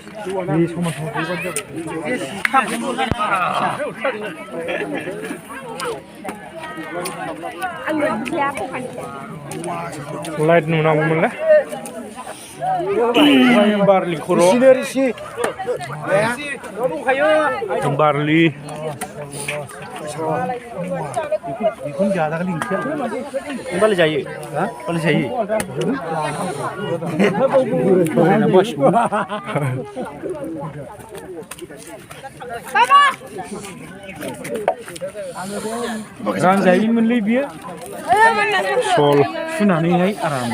이 소만 더 라이트 누나고문래 barley khoro barley बिखुन ज्यादा का link बाले चाहिए बाले चाहिए रां जायोमोनलै बियो सल सुनानैहाय आराम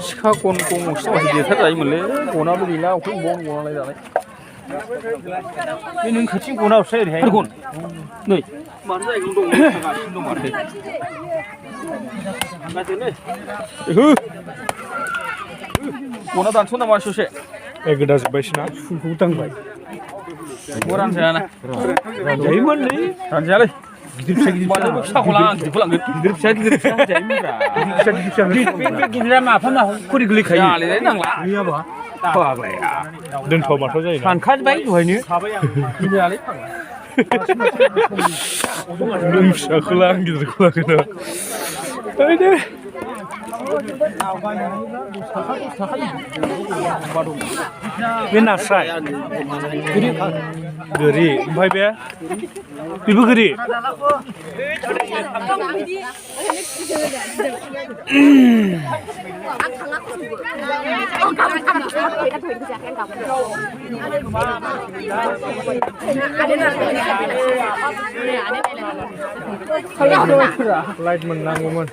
सिखा गन गंसे देथार जायोमोनलै गनाबो गैला अखाय बन गनालाय जानाय बे नों खाथिनि गनावसो ओरैहाय गन नै मानो जायगायाव दं थागासिनो दं माथो हो गना दानस' नामा ससे ए गोदा जोब्बायसोना फुलखौ दांबाय गरान जायाना जायोमोनलै रानजायालै गिदिर फिसा गिदिर मानो फिसाखौ लां गिदिरखौ लांगोन गिदिर फिसा जायोमोनब्रा गिदिर फिसा बे गिदिरा माफा खरि गोलैखायो आलै नांला गैयाबा बाबाया दोनथ'बाथ' जायो सानखाजोब्बाय दहायनो गिदिरालै नों फिसाखौ लां गिदिरखौ लागोन ओइदे बे नास्राय गोरि ओमफ्राय बे बेबो गोरि लाइट मोननांगौमोन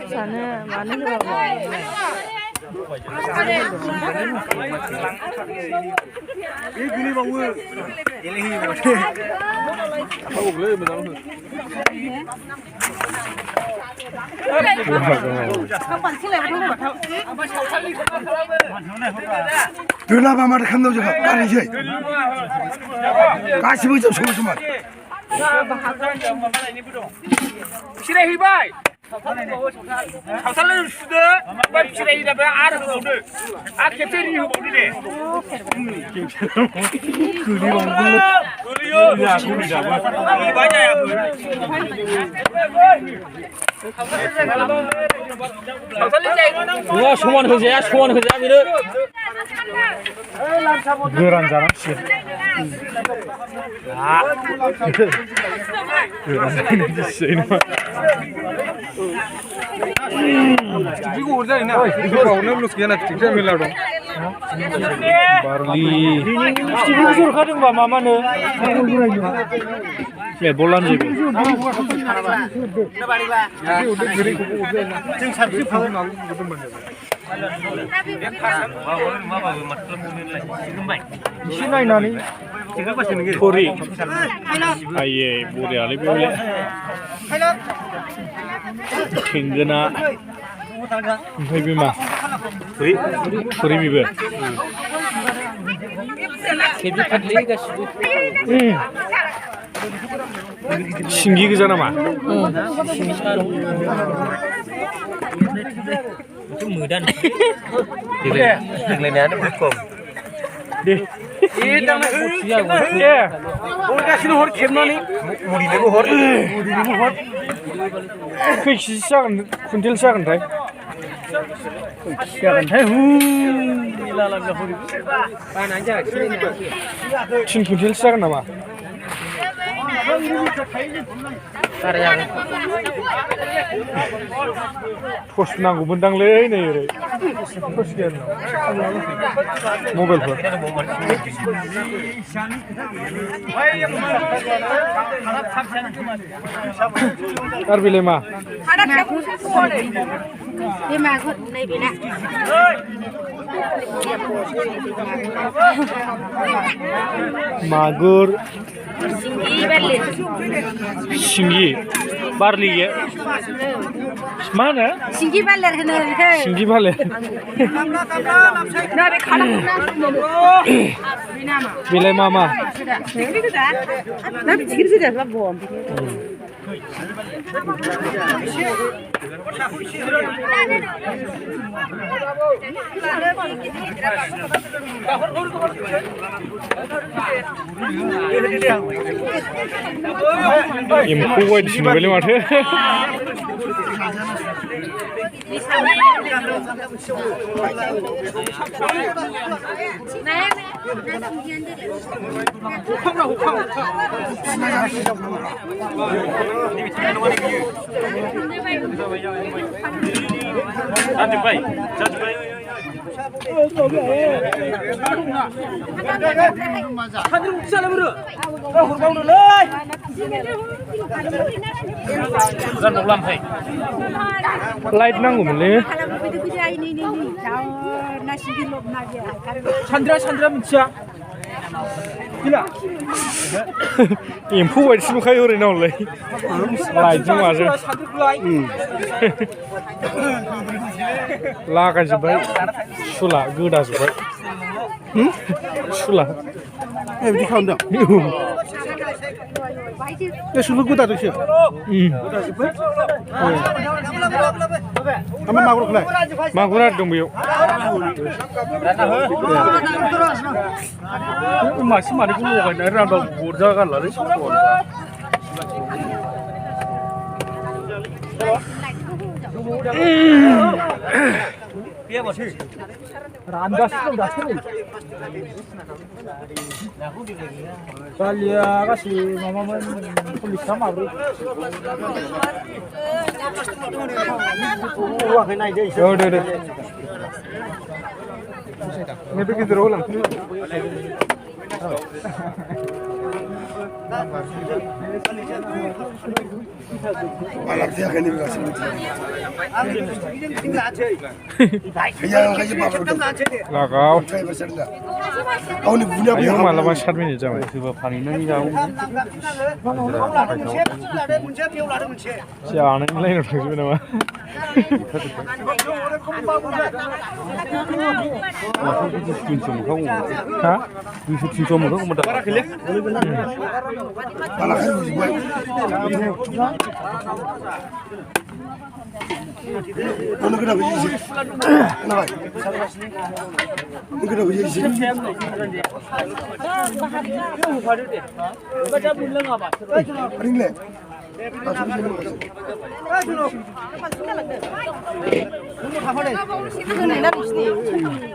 सानो मानो होआबा बे गोलैबावो गेलेहैयो दोलाबा माथो खालामनांगौ जोंहा बानायसै गासिबो जों समान समान फिरायहैबाय सावथाल सुदो ओमफ्राय फिरायहैदाबो आरो होबावदो आरो खेबसे रि होबावदो दे गोलैयो गोलैबाय जायाखै समान होजाया बेनो गोरान जानांसिगोन बारलि जरखादोंबा मामानो बलानो एसे नायनानै थरि आये बरियालै बे थेंगोना ओमफ्राय बे मा थुरि बेबो सिंगि गोजा नामा मोदान देग्लायनायानो बहुत खम दे हरगासिनो हर खेबनानै मुलिनोबो हर खै केजि जागोन कुइन्टेलसो जागोनथाय थिन कुइन्टेलसो जागोन नामा टर्च नांगौमोनदांलै नै ओरै टर्च गैया मबाइलफोर आरो बेलाय मा मागुर सिंगि बारलि मा होनो सिंगि बालेर होनो बेखौ सिंगि बालेर बेलाय मा मा ना बिथिगिर गोजा बम एम्फौ बायदिसो नुबायलै माथो जाजोब्बाय लाइट नांगौमोनलै सान्द्रा मिथिया एम्फौ बायदिसो नुखायो ओरैनो हरलाय लाइटजों माजों लागायजोब्बाय सुला गोदाजोब्बाय सुला बिदि खालामदों सुलु गोदादोंसो ओमफ्राय मागुरा दं बेयाव मासे मानैखौ लगायनानै रानबा बुरजा गारलालै बालिया गासै माबामोन पुलिसा माब्रै दे बे गिदिराव लांफैनो मालाबा 7 मिनिट जाबाय सोरबा फानहैनानै जानायनि लाइनाव थांजोबबाय नामा हा 200-300 मोनखागौमोन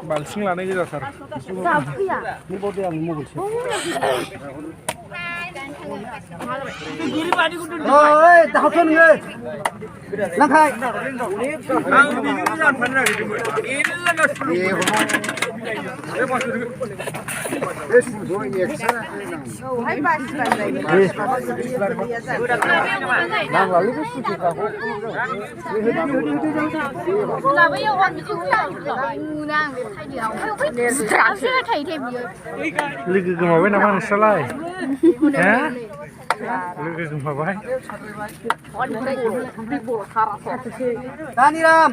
बाल्थिं लानाय गोजाथार लोगो गोमाबाय नामा नोंस्रालाय लोगो गोमाबाय दानिराम